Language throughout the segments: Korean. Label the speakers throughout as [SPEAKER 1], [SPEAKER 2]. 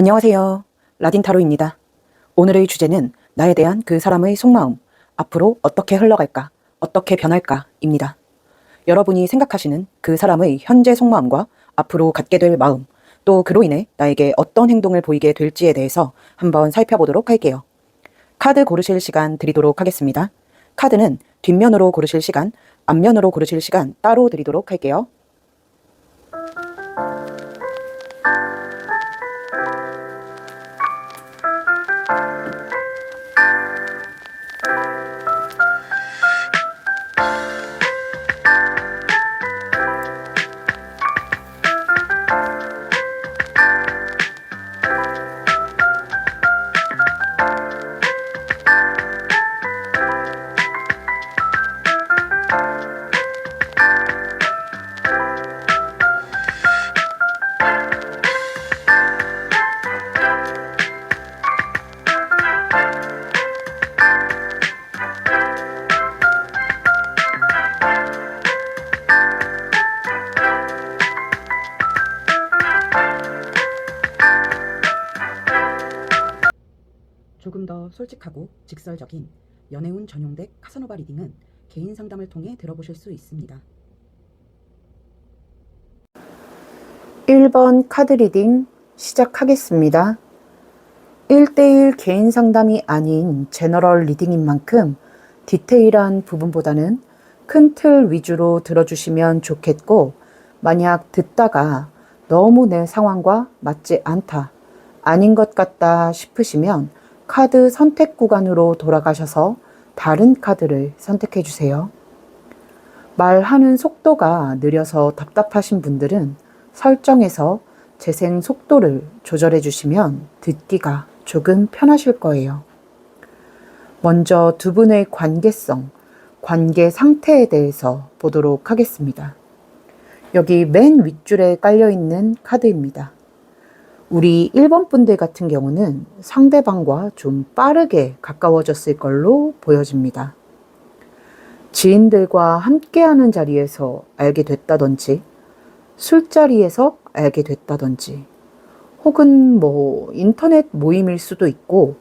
[SPEAKER 1] 안녕하세요. 라딘 타로입니다. 오늘의 주제는 나에 대한 그 사람의 속마음, 앞으로 어떻게 흘러갈까, 어떻게 변할까입니다. 여러분이 생각하시는 그 사람의 현재 속마음과 앞으로 갖게 될 마음, 또 그로 인해 나에게 어떤 행동을 보이게 될지에 대해서 한번 살펴보도록 할게요. 카드 고르실 시간 드리도록 하겠습니다. 카드는 뒷면으로 고르실 시간, 앞면으로 고르실 시간 따로 드리도록 할게요. 조금 더 솔직하고 직설적인 연애운 전용덱 카사노바 리딩은 개인 상담을 통해 들어보실 수 있습니다. 1번 카드 리딩 시작하겠습니다. 1대1 개인 상담이 아닌 제너럴 리딩인 만큼 디테일한 부분보다는 큰 틀 위주로 들어주시면 좋겠고, 만약 듣다가 너무 내 상황과 맞지 않다, 아닌 것 같다 싶으시면 카드 선택 구간으로 돌아가셔서 다른 카드를 선택해 주세요. 말하는 속도가 느려서 답답하신 분들은 설정에서 재생 속도를 조절해 주시면 듣기가 조금 편하실 거예요. 먼저 두 분의 관계성, 관계 상태에 대해서 보도록 하겠습니다. 여기 맨 윗줄에 깔려있는 카드입니다. 우리 1번 분들 같은 경우는 상대방과 좀 빠르게 가까워졌을 걸로 보여집니다. 지인들과 함께하는 자리에서 알게 됐다든지, 술자리에서 알게 됐다든지, 혹은 인터넷 모임일 수도 있고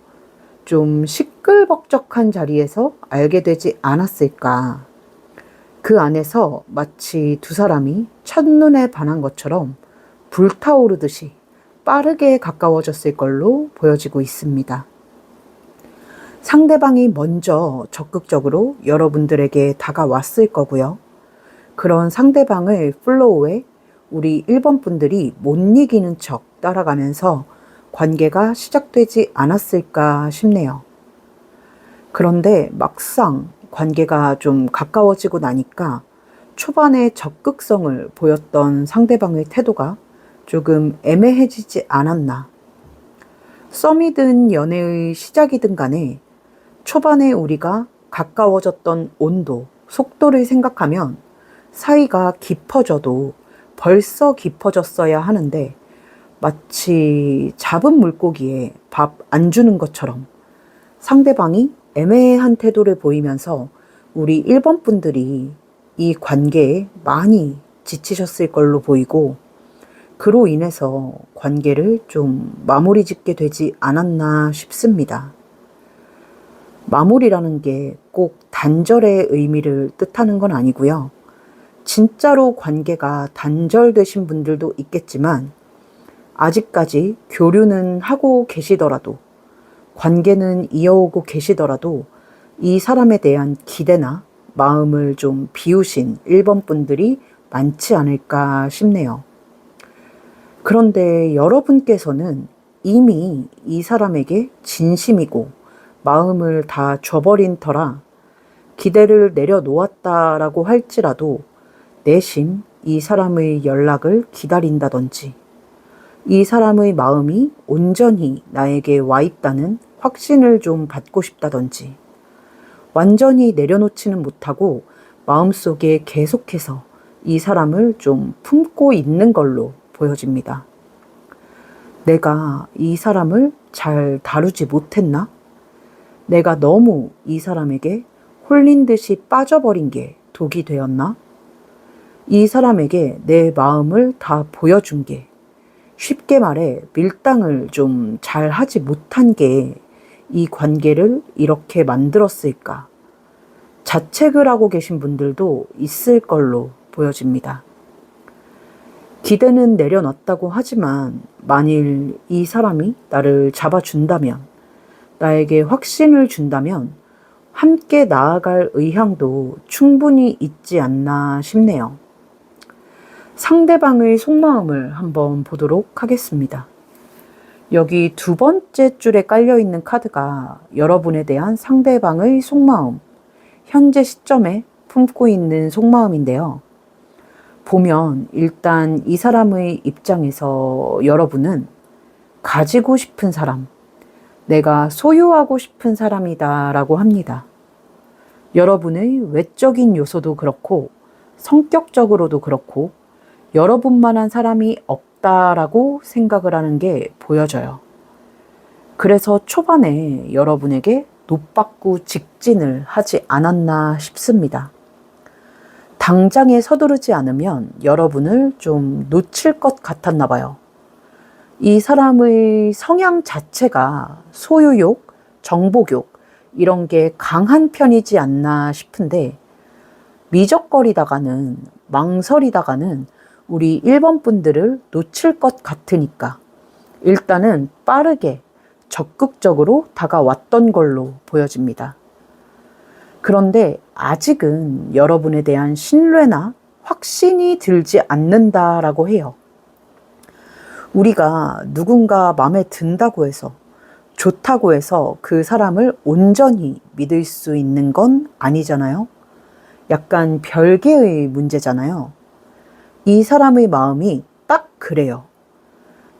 [SPEAKER 1] 좀 시끌벅적한 자리에서 알게 되지 않았을까. 그 안에서 마치 두 사람이 첫눈에 반한 것처럼 불타오르듯이 빠르게 가까워졌을 걸로 보여지고 있습니다. 상대방이 먼저 적극적으로 여러분들에게 다가왔을 거고요. 그런 상대방을 플로우에 우리 1번 분들이 못 이기는 척 따라가면서 관계가 시작되지 않았을까 싶네요. 그런데 막상 관계가 좀 가까워지고 나니까 초반에 적극성을 보였던 상대방의 태도가 조금 애매해지지 않았나. 썸이든 연애의 시작이든 간에 초반에 우리가 가까워졌던 온도, 속도를 생각하면 사이가 깊어져도 벌써 깊어졌어야 하는데 마치 잡은 물고기에 밥 안 주는 것처럼 상대방이 애매한 태도를 보이면서 우리 1번 분들이 이 관계에 많이 지치셨을 걸로 보이고, 그로 인해서 관계를 좀 마무리 짓게 되지 않았나 싶습니다. 마무리라는 게 꼭 단절의 의미를 뜻하는 건 아니고요. 진짜로 관계가 단절되신 분들도 있겠지만 아직까지 교류는 하고 계시더라도, 관계는 이어오고 계시더라도 이 사람에 대한 기대나 마음을 좀 비우신 1번 분들이 많지 않을까 싶네요. 그런데 여러분께서는 이미 이 사람에게 진심이고 마음을 다 줘버린 터라 기대를 내려놓았다라고 할지라도 내심 이 사람의 연락을 기다린다든지, 이 사람의 마음이 온전히 나에게 와 있다는 확신을 좀 받고 싶다든지, 완전히 내려놓지는 못하고 마음속에 계속해서 이 사람을 좀 품고 있는 걸로 보여집니다. 내가 이 사람을 잘 다루지 못했나? 내가 너무 이 사람에게 홀린 듯이 빠져버린 게 독이 되었나? 이 사람에게 내 마음을 다 보여준 게 쉽게 말해 밀당을 좀 잘 하지 못한 게 이 관계를 이렇게 만들었을까? 자책을 하고 계신 분들도 있을 걸로 보여집니다. 기대는 내려놨다고 하지만 만일 이 사람이 나를 잡아준다면, 나에게 확신을 준다면 함께 나아갈 의향도 충분히 있지 않나 싶네요. 상대방의 속마음을 한번 보도록 하겠습니다. 여기 두 번째 줄에 깔려있는 카드가 여러분에 대한 상대방의 속마음, 현재 시점에 품고 있는 속마음인데요. 보면 일단 이 사람의 입장에서 여러분은 가지고 싶은 사람, 내가 소유하고 싶은 사람이다 라고 합니다. 여러분의 외적인 요소도 그렇고 성격적으로도 그렇고 여러분만한 사람이 없다라고 생각을 하는 게 보여져요. 그래서 초반에 여러분에게 노받고 직진을 하지 않았나 싶습니다. 당장에 서두르지 않으면 여러분을 좀 놓칠 것 같았나 봐요. 이 사람의 성향 자체가 소유욕, 정복욕 이런 게 강한 편이지 않나 싶은데 미적거리다가는 망설이다가는 우리 1번 분들을 놓칠 것 같으니까 일단은 빠르게 적극적으로 다가왔던 걸로 보여집니다. 그런데 아직은 여러분에 대한 신뢰나 확신이 들지 않는다라고 해요. 우리가 누군가 마음에 든다고 해서 좋다고 해서 그 사람을 온전히 믿을 수 있는 건 아니잖아요. 약간 별개의 문제잖아요. 이 사람의 마음이 딱 그래요.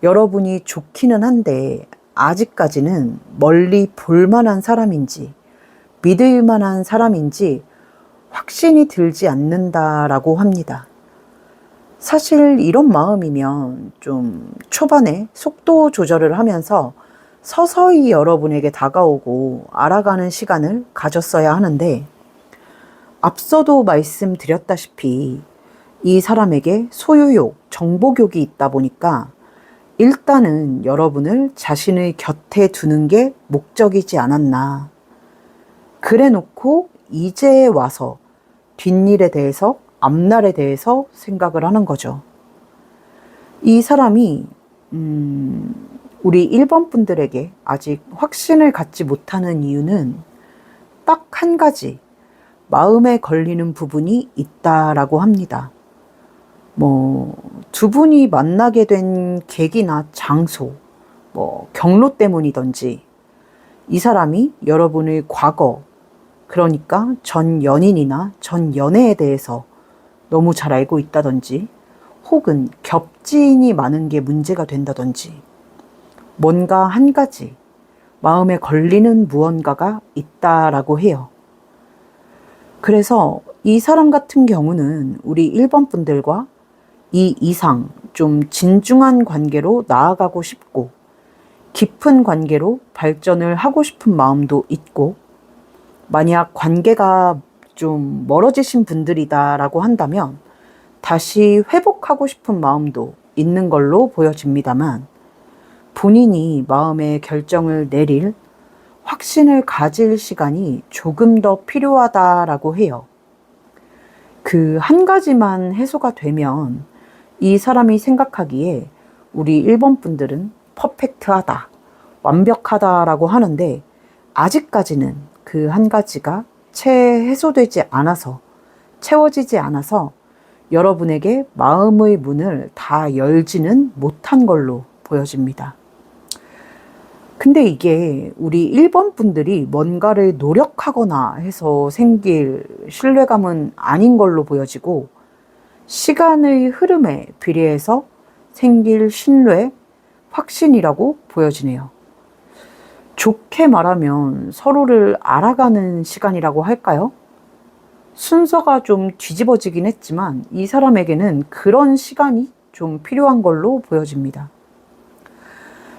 [SPEAKER 1] 여러분이 좋기는 한데 아직까지는 멀리 볼 만한 사람인지 믿을 만한 사람인지 확신이 들지 않는다라고 합니다. 사실 이런 마음이면 좀 초반에 속도 조절을 하면서 서서히 여러분에게 다가오고 알아가는 시간을 가졌어야 하는데 앞서도 말씀드렸다시피 이 사람에게 소유욕, 정복욕이 있다 보니까 일단은 여러분을 자신의 곁에 두는 게 목적이지 않았나. 그래 놓고 이제 와서 뒷일에 대해서, 앞날에 대해서 생각을 하는 거죠. 이 사람이 우리 1번 분들에게 아직 확신을 갖지 못하는 이유는 딱 한 가지, 마음에 걸리는 부분이 있다라고 합니다. 두 분이 만나게 된 계기나 장소, 경로 때문이든지 이 사람이 여러분의 과거, 그러니까 전 연인이나 전 연애에 대해서 너무 잘 알고 있다든지 혹은 겹지인이 많은 게 문제가 된다든지 뭔가 한 가지 마음에 걸리는 무언가가 있다라고 해요. 그래서 이 사람 같은 경우는 우리 1번 분들과 이 이상 좀 진중한 관계로 나아가고 싶고 깊은 관계로 발전을 하고 싶은 마음도 있고 만약 관계가 좀 멀어지신 분들이다라고 한다면 다시 회복하고 싶은 마음도 있는 걸로 보여집니다만 본인이 마음의 결정을 내릴 확신을 가질 시간이 조금 더 필요하다라고 해요. 그 한 가지만 해소가 되면 이 사람이 생각하기에 우리 1번 분들은 퍼펙트하다, 완벽하다라고 하는데 아직까지는 그 한 가지가 해소되지 않아서, 채워지지 않아서 여러분에게 마음의 문을 다 열지는 못한 걸로 보여집니다. 근데 이게 우리 1번 분들이 뭔가를 노력하거나 해서 생길 신뢰감은 아닌 걸로 보여지고 시간의 흐름에 비례해서 생길 신뢰, 확신이라고 보여지네요. 좋게 말하면 서로를 알아가는 시간이라고 할까요? 순서가 좀 뒤집어지긴 했지만 이 사람에게는 그런 시간이 좀 필요한 걸로 보여집니다.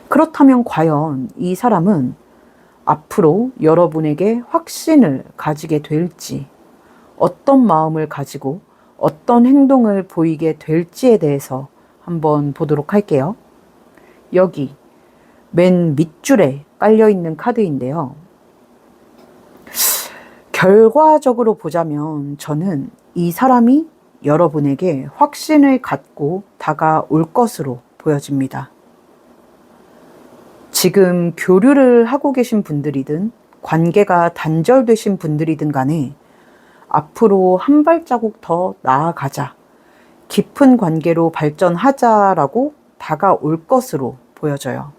[SPEAKER 1] 그렇다면 과연 이 사람은 앞으로 여러분에게 확신을 가지게 될지, 어떤 마음을 가지고 어떤 행동을 보이게 될지에 대해서 한번 보도록 할게요. 여기 맨 밑줄에 깔려있는 카드인데요. 결과적으로 보자면 저는 이 사람이 여러분에게 확신을 갖고 다가올 것으로 보여집니다. 지금 교류를 하고 계신 분들이든 관계가 단절되신 분들이든 간에 앞으로 한 발자국 더 나아가자, 깊은 관계로 발전하자라고 다가올 것으로 보여져요.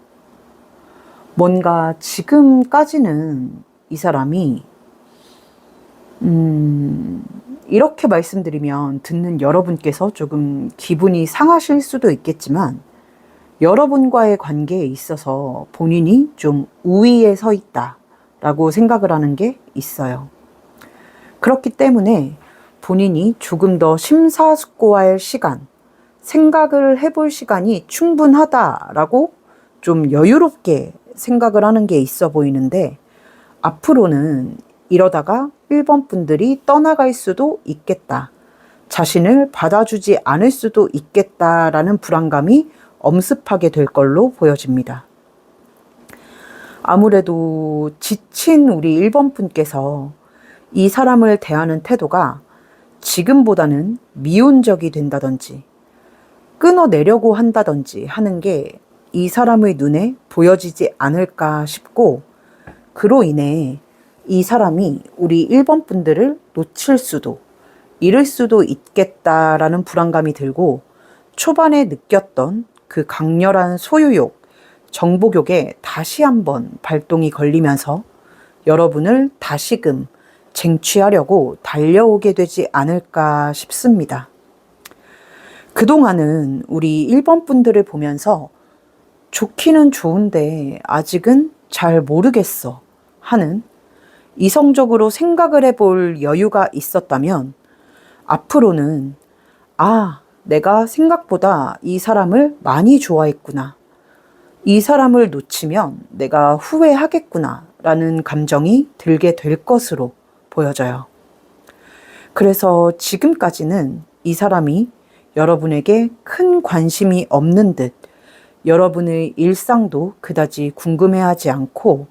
[SPEAKER 1] 뭔가 지금까지는 이 사람이 이렇게 말씀드리면 듣는 여러분께서 조금 기분이 상하실 수도 있겠지만 여러분과의 관계에 있어서 본인이 좀 우위에 서 있다라고 생각을 하는 게 있어요. 그렇기 때문에 본인이 조금 더 심사숙고할 시간, 생각을 해볼 시간이 충분하다라고 좀 여유롭게 생각을 하는 게 있어 보이는데, 앞으로는 이러다가 1번 분들이 떠나갈 수도 있겠다, 자신을 받아주지 않을 수도 있겠다라는 불안감이 엄습하게 될 걸로 보여집니다. 아무래도 지친 우리 1번 분께서 이 사람을 대하는 태도가 지금보다는 미온적이 된다든지 끊어내려고 한다든지 하는 게 이 사람의 눈에 보여지지 않을까 싶고, 그로 인해 이 사람이 우리 1번 분들을 놓칠 수도, 잃을 수도 있겠다라는 불안감이 들고, 초반에 느꼈던 그 강렬한 소유욕, 정복욕에 다시 한번 발동이 걸리면서 여러분을 다시금 쟁취하려고 달려오게 되지 않을까 싶습니다. 그동안은 우리 1번 분들을 보면서 좋기는 좋은데 아직은 잘 모르겠어 하는, 이성적으로 생각을 해볼 여유가 있었다면 앞으로는 내가 생각보다 이 사람을 많이 좋아했구나, 이 사람을 놓치면 내가 후회하겠구나 라는 감정이 들게 될 것으로 보여져요. 그래서 지금까지는 이 사람이 여러분에게 큰 관심이 없는 듯, 여러분의 일상도 그다지 궁금해하지 않고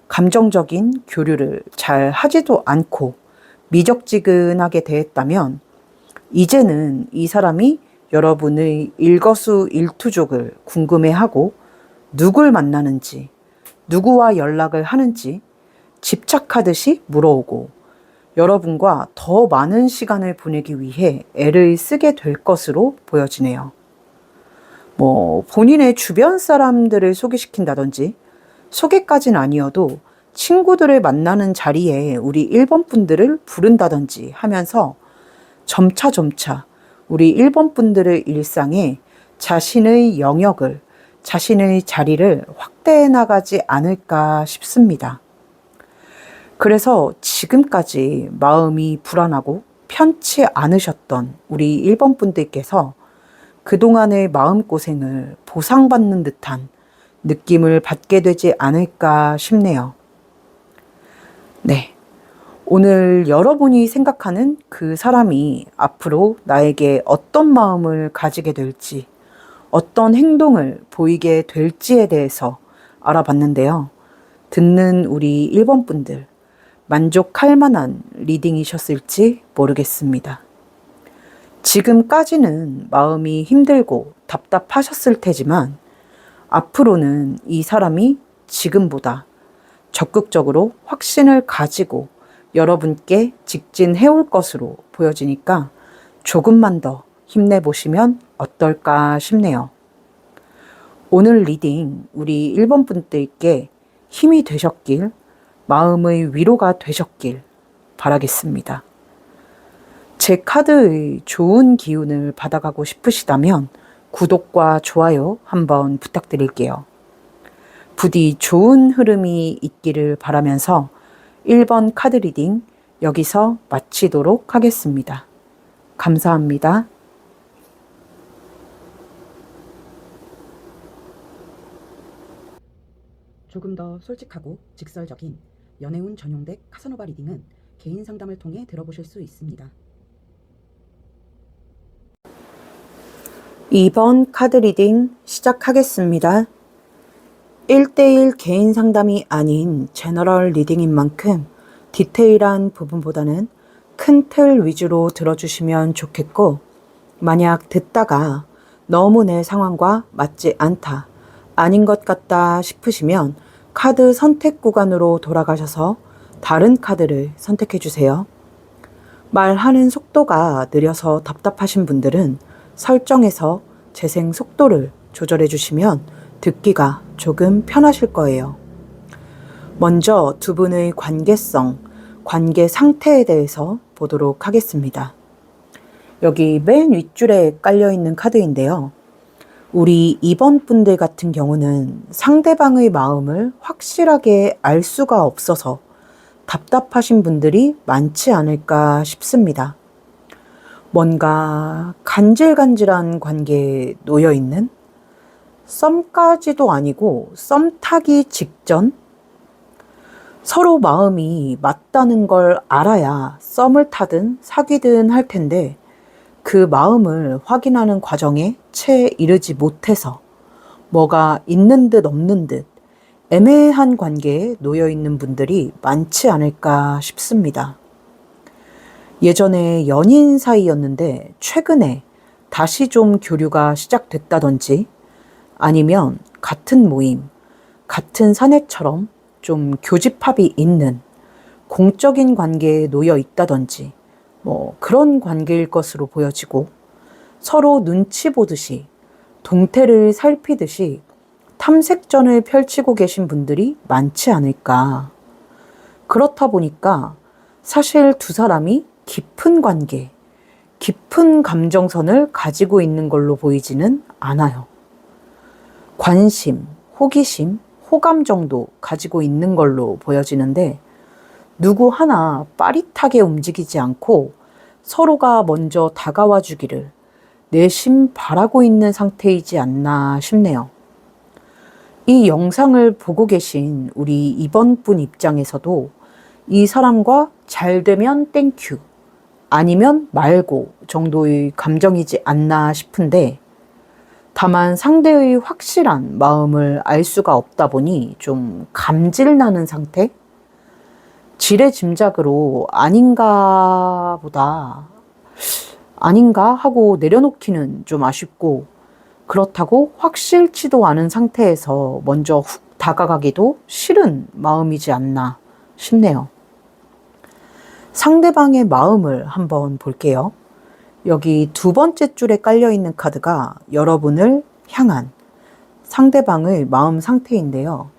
[SPEAKER 1] 감정적인 교류를 잘 하지도 않고 미적지근하게 대했다면, 이제는 이 사람이 여러분의 일거수일투족을 궁금해하고 누굴 만나는지, 누구와 연락을 하는지 집착하듯이 물어오고 여러분과 더 많은 시간을 보내기 위해 애를 쓰게 될 것으로 보여지네요. 본인의 주변 사람들을 소개시킨다든지, 소개까지는 아니어도 친구들을 만나는 자리에 우리 1번 분들을 부른다든지 하면서 점차 우리 1번 분들의 일상에 자신의 영역을, 자신의 자리를 확대해 나가지 않을까 싶습니다. 그래서 지금까지 마음이 불안하고 편치 않으셨던 우리 1번 분들께서 그동안의 마음고생을 보상받는 듯한 느낌을 받게 되지 않을까 싶네요. 네. 오늘 여러분이 생각하는 그 사람이 앞으로 나에게 어떤 마음을 가지게 될지, 어떤 행동을 보이게 될지에 대해서 알아봤는데요. 듣는 우리 1번 분들, 만족할 만한 리딩이셨을지 모르겠습니다. 지금까지는 마음이 힘들고 답답하셨을 테지만 앞으로는 이 사람이 지금보다 적극적으로 확신을 가지고 여러분께 직진해올 것으로 보여지니까 조금만 더 힘내보시면 어떨까 싶네요. 오늘 리딩 우리 1번 분들께 힘이 되셨길, 마음의 위로가 되셨길 바라겠습니다. 제 카드의 좋은 기운을 받아가고 싶으시다면 구독과 좋아요 한번 부탁드릴게요. 부디 좋은 흐름이 있기를 바라면서 1번 카드 리딩 여기서 마치도록 하겠습니다. 감사합니다. 조금 더 솔직하고 직설적인 연애운 전용 덱 카사노바 리딩은 개인 상담을 통해 들어보실 수 있습니다. 2번 카드 리딩 시작하겠습니다. 1대1 개인 상담이 아닌 제너럴 리딩인 만큼 디테일한 부분보다는 큰 틀 위주로 들어주시면 좋겠고, 만약 듣다가 너무 내 상황과 맞지 않다, 아닌 것 같다 싶으시면 카드 선택 구간으로 돌아가셔서 다른 카드를 선택해 주세요. 말하는 속도가 느려서 답답하신 분들은 설정에서 재생 속도를 조절해 주시면 듣기가 조금 편하실 거예요. 먼저 두 분의 관계성, 관계 상태에 대해서 보도록 하겠습니다. 여기 맨 윗줄에 깔려있는 카드인데요. 우리 2번 분들 같은 경우는 상대방의 마음을 확실하게 알 수가 없어서 답답하신 분들이 많지 않을까 싶습니다. 뭔가 간질간질한 관계에 놓여있는, 썸까지도 아니고 썸 타기 직전, 서로 마음이 맞다는 걸 알아야 썸을 타든 사귀든 할 텐데 그 마음을 확인하는 과정에 채 이르지 못해서 뭐가 있는 듯 없는 듯 애매한 관계에 놓여 있는 분들이 많지 않을까 싶습니다. 예전에 연인 사이였는데 최근에 다시 좀 교류가 시작됐다든지, 아니면 같은 모임, 같은 사내처럼 좀 교집합이 있는 공적인 관계에 놓여 있다든지 그런 관계일 것으로 보여지고, 서로 눈치 보듯이 동태를 살피듯이 탐색전을 펼치고 계신 분들이 많지 않을까. 그렇다 보니까 사실 두 사람이 깊은 관계, 깊은 감정선을 가지고 있는 걸로 보이지는 않아요. 관심, 호기심, 호감 정도 가지고 있는 걸로 보여지는데, 누구 하나 빠릿하게 움직이지 않고 서로가 먼저 다가와 주기를 내심 바라고 있는 상태이지 않나 싶네요. 이 영상을 보고 계신 우리 2번 분 입장에서도 이 사람과 잘 되면 땡큐, 아니면 말고 정도의 감정이지 않나 싶은데, 다만 상대의 확실한 마음을 알 수가 없다 보니 좀 감질나는 상태? 지레 짐작으로 아닌가 하고 내려놓기는 좀 아쉽고, 그렇다고 확실치도 않은 상태에서 먼저 훅 다가가기도 싫은 마음이지 않나 싶네요. 상대방의 마음을 한번 볼게요. 여기 두 번째 줄에 깔려있는 카드가 여러분을 향한 상대방의 마음 상태인데요.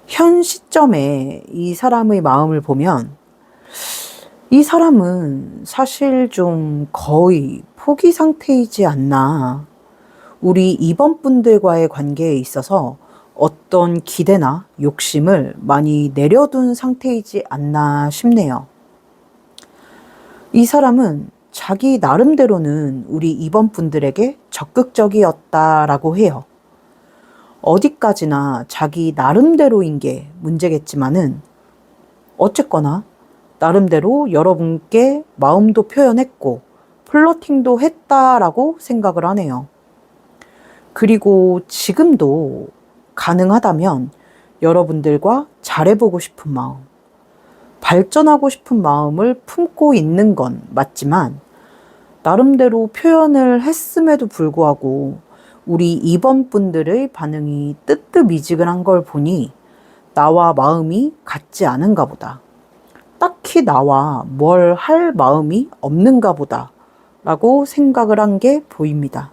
[SPEAKER 1] 현 시점에 이 사람의 마음을 보면 이 사람은 사실 좀 거의 포기 상태이지 않나. 우리 2번 분들과의 관계에 있어서 어떤 기대나 욕심을 많이 내려둔 상태이지 않나 싶네요. 이 사람은 자기 나름대로는 우리 2번 분들에게 적극적이었다라고 해요. 어디까지나 자기 나름대로인 게 문제겠지만은, 어쨌거나 나름대로 여러분께 마음도 표현했고 플러팅도 했다라고 생각을 하네요. 그리고 지금도 가능하다면 여러분들과 잘해보고 싶은 마음, 발전하고 싶은 마음을 품고 있는 건 맞지만, 나름대로 표현을 했음에도 불구하고 우리 2번 분들의 반응이 뜨뜻미지근한 걸 보니 나와 마음이 같지 않은가 보다, 딱히 나와 뭘 할 마음이 없는가 보다 라고 생각을 한 게 보입니다.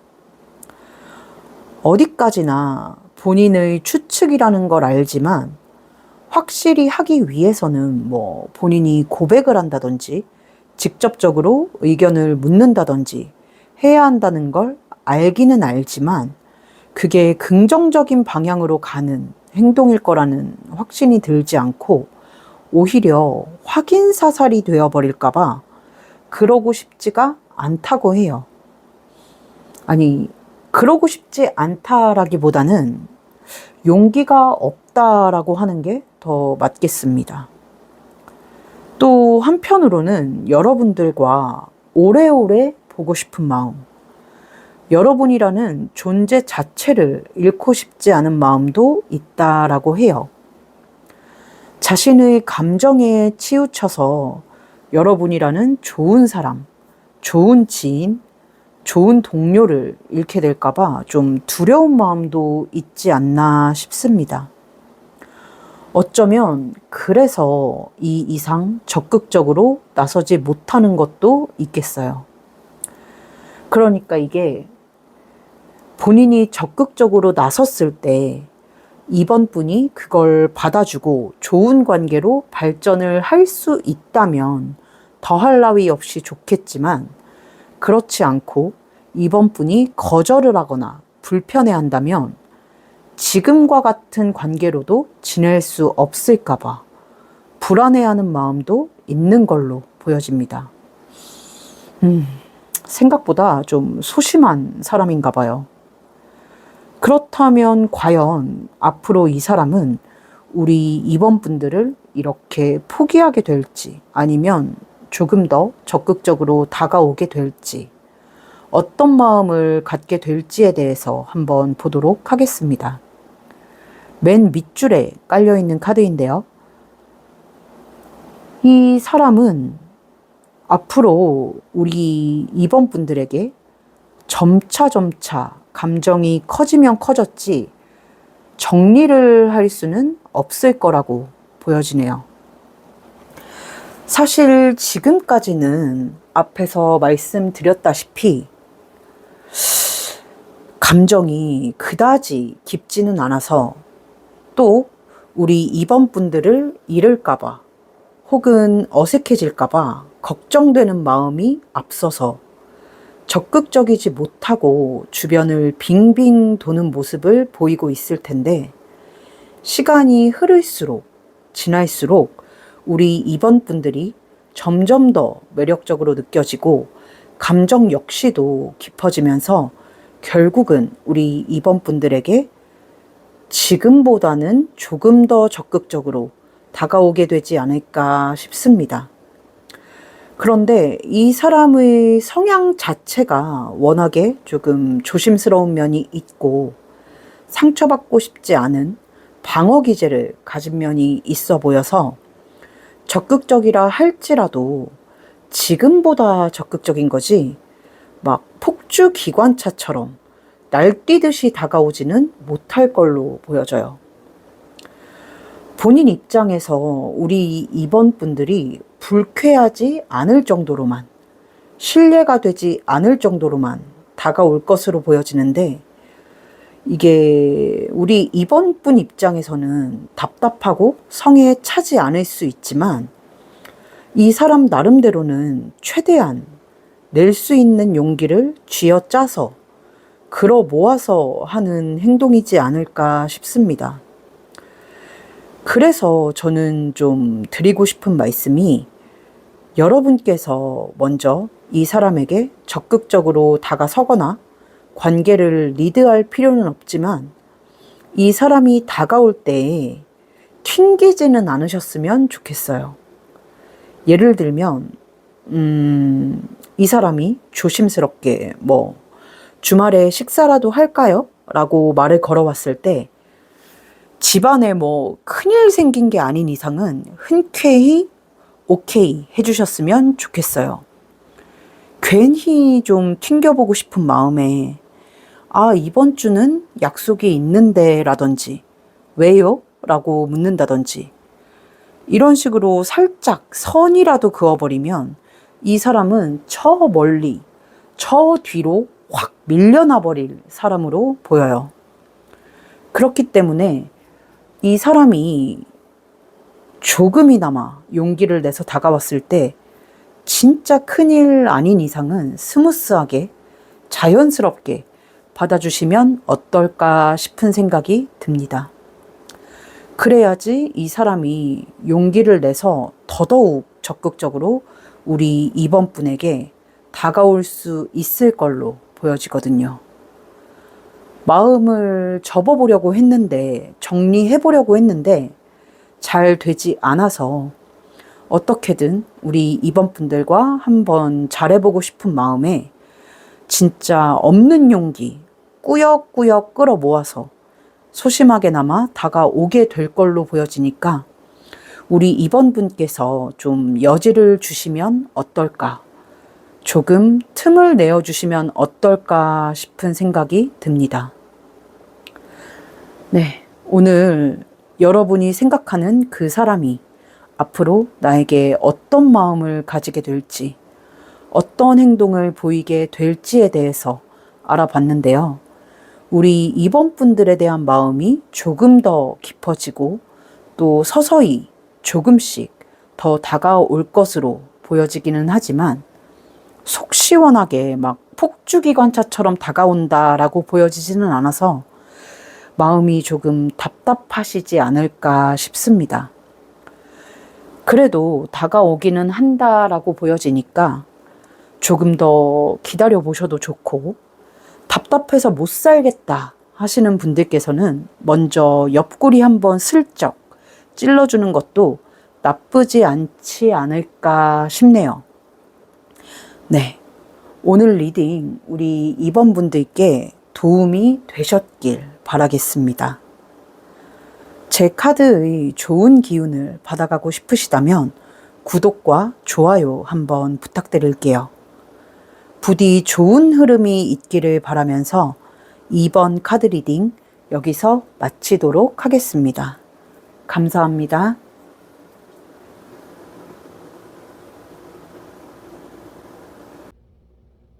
[SPEAKER 1] 어디까지나 본인의 추측이라는 걸 알지만, 확실히 하기 위해서는 본인이 고백을 한다든지 직접적으로 의견을 묻는다든지 해야 한다는 걸 알기는 알지만, 그게 긍정적인 방향으로 가는 행동일 거라는 확신이 들지 않고 오히려 확인 사살이 되어버릴까봐 그러고 싶지가 않다고 해요. 아니, 그러고 싶지 않다라기보다는 용기가 없다라고 하는 게 더 맞겠습니다. 또 한편으로는 여러분들과 오래오래 보고 싶은 마음, 여러분이라는 존재 자체를 잃고 싶지 않은 마음도 있다라고 해요. 자신의 감정에 치우쳐서 여러분이라는 좋은 사람, 좋은 지인, 좋은 동료를 잃게 될까봐 좀 두려운 마음도 있지 않나 싶습니다. 어쩌면 그래서 이 이상 적극적으로 나서지 못하는 것도 있겠어요. 그러니까 이게 본인이 적극적으로 나섰을 때 이번 분이 그걸 받아주고 좋은 관계로 발전을 할 수 있다면 더할 나위 없이 좋겠지만, 그렇지 않고 이번 분이 거절을 하거나 불편해한다면 지금과 같은 관계로도 지낼 수 없을까봐 불안해하는 마음도 있는 걸로 보여집니다. 생각보다 좀 소심한 사람인가 봐요. 그렇다면 과연 앞으로 이 사람은 우리 이번 분들을 이렇게 포기하게 될지, 아니면 조금 더 적극적으로 다가오게 될지, 어떤 마음을 갖게 될지에 대해서 한번 보도록 하겠습니다. 맨 밑줄에 깔려있는 카드인데요. 이 사람은 앞으로 우리 이번 분들에게 점차 감정이 커지면 커졌지 정리를 할 수는 없을 거라고 보여지네요. 사실 지금까지는 앞에서 말씀드렸다시피 감정이 그다지 깊지는 않아서, 또 우리 이번 분들을 잃을까봐 혹은 어색해질까봐 걱정되는 마음이 앞서서 적극적이지 못하고 주변을 빙빙 도는 모습을 보이고 있을 텐데, 시간이 흐를수록 지날수록 우리 이번 분들이 점점 더 매력적으로 느껴지고 감정 역시도 깊어지면서 결국은 우리 이번 분들에게 지금보다는 조금 더 적극적으로 다가오게 되지 않을까 싶습니다. 그런데 이 사람의 성향 자체가 워낙에 조금 조심스러운 면이 있고 상처받고 싶지 않은 방어 기제를 가진 면이 있어 보여서 적극적이라 할지라도 지금보다 적극적인 거지 막 폭주 기관차처럼 날뛰듯이 다가오지는 못할 걸로 보여져요. 본인 입장에서 우리 이번 분들이 불쾌하지 않을 정도로만, 신뢰가 되지 않을 정도로만 다가올 것으로 보여지는데, 이게 우리 이번 분 입장에서는 답답하고 성에 차지 않을 수 있지만, 이 사람 나름대로는 최대한 낼 수 있는 용기를 쥐어짜서 걸어 모아서 하는 행동이지 않을까 싶습니다. 그래서 저는 좀 드리고 싶은 말씀이, 여러분께서 먼저 이 사람에게 적극적으로 다가서거나 관계를 리드할 필요는 없지만, 이 사람이 다가올 때 튕기지는 않으셨으면 좋겠어요. 예를 들면 이 사람이 조심스럽게 주말에 식사라도 할까요? 라고 말을 걸어왔을 때, 집안에 큰일 생긴 게 아닌 이상은 흔쾌히 오케이 해주셨으면 좋겠어요. 괜히 좀 튕겨보고 싶은 마음에 이번 주는 약속이 있는데 라든지 왜요? 라고 묻는다든지, 이런 식으로 살짝 선이라도 그어버리면 이 사람은 저 멀리 저 뒤로 확 밀려나 버릴 사람으로 보여요. 그렇기 때문에 이 사람이 조금이나마 용기를 내서 다가왔을 때 진짜 큰일 아닌 이상은 스무스하게 자연스럽게 받아주시면 어떨까 싶은 생각이 듭니다. 그래야지 이 사람이 용기를 내서 더더욱 적극적으로 우리 이번 분에게 다가올 수 있을 걸로 보여지거든요. 마음을 접어보려고 했는데, 정리해보려고 했는데 잘 되지 않아서 어떻게든 우리 이번 분들과 한번 잘해보고 싶은 마음에 진짜 없는 용기 꾸역꾸역 끌어 모아서 소심하게나마 다가오게 될 걸로 보여지니까 우리 2번 분께서 좀 여지를 주시면 어떨까? 조금 틈을 내어주시면 어떨까 싶은 생각이 듭니다. 네, 오늘 여러분이 생각하는 그 사람이 앞으로 나에게 어떤 마음을 가지게 될지, 어떤 행동을 보이게 될지에 대해서 알아봤는데요. 우리 2번 분들에 대한 마음이 조금 더 깊어지고 또 서서히 조금씩 더 다가올 것으로 보여지기는 하지만 속 시원하게 막 폭주기관차처럼 다가온다라고 보여지지는 않아서 마음이 조금 답답하시지 않을까 싶습니다. 그래도 다가오기는 한다라고 보여지니까 조금 더 기다려 보셔도 좋고, 답답해서 못 살겠다 하시는 분들께서는 먼저 옆구리 한번 슬쩍 찔러주는 것도 나쁘지 않지 않을까 싶네요. 네, 오늘 리딩 우리 2번 분들께 도움이 되셨길 바라겠습니다. 제 카드의 좋은 기운을 받아가고 싶으시다면 구독과 좋아요 한번 부탁드릴게요. 부디 좋은 흐름이 있기를 바라면서 2번 카드 리딩 여기서 마치도록 하겠습니다. 감사합니다.